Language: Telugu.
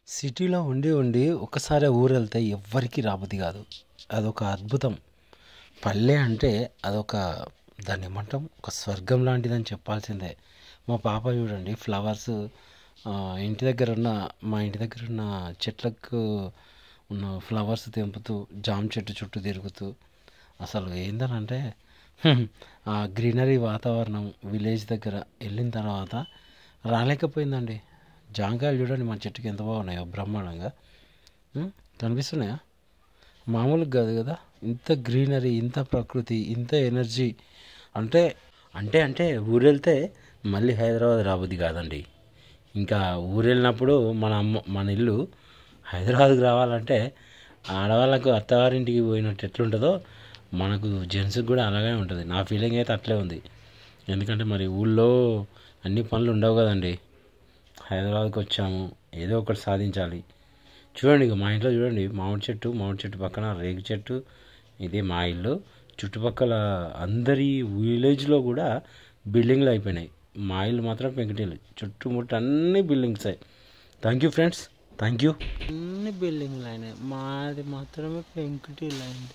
సిటీలో ఉండి ఉండి ఒక్కసారి ఊరెళ్తే ఎవ్వరికీ రాబుద్ది కాదు. అదొక అద్భుతం. పల్లె అంటే అదొక దాన్ని ఏమంటాం, ఒక స్వర్గం లాంటిదని చెప్పాల్సిందే. మా పాప చూడండి ఫ్లవర్స్, ఇంటి దగ్గర ఉన్న మా ఇంటి దగ్గర ఉన్న చెట్లకు ఉన్న ఫ్లవర్స్ తెంపుతూ జామ చెట్టు చుట్టూ తిరుగుతూ అసలు ఏందనంటే ఆ గ్రీనరీ వాతావరణం విలేజ్ దగ్గర వెళ్ళిన తర్వాత రాలేకపోయిందండి. జాంకాయలు చూడండి మన చెట్టుకి ఎంత బాగున్నాయో బ్రహ్మాండంగా. ఉం? కనిపిస్తున్నాయా? మామూలుగా కాదు కదా. ఇంత గ్రీనరీ, ఇంత ప్రకృతి, ఇంత ఎనర్జీ. అంటే అంటే ఊరెళ్తే మళ్ళీ హైదరాబాద్ రాబుద్ది కాదండి. ఇంకా ఊరెళ్ళినప్పుడు మన ఇల్లు హైదరాబాద్కి రావాలంటే ఆడవాళ్ళకు అత్తవారింటికి పోయినట్టు ఎట్లుంటుందో మనకు జెంట్స్కి కూడా అలాగే ఉంటుంది. నా ఫీలింగ్ అయితే అట్లే ఉంది. ఎందుకంటే మరి ఊళ్ళో అన్ని పనులు ఉండవు కదండి. హైదరాబాద్కి వచ్చాము, ఏదో ఒకటి సాధించాలి. చూడండి, ఇక మా ఇంట్లో చూడండి, మామిడి చెట్టు పక్కన రేగు చెట్టు. ఇది మా ఇల్లు. చుట్టుపక్కల అందరి విలేజ్లో కూడా బిల్డింగ్లు అయిపోయినాయి. మా ఇల్లు మాత్రం పెంకుటిల్లు. చుట్టుముట్టు అన్ని బిల్డింగ్సే. Thank you friends, thank you. అన్ని బిల్డింగ్లు అయినాయి, మాది మాత్రమే పెంకుటిల్లు అయింది.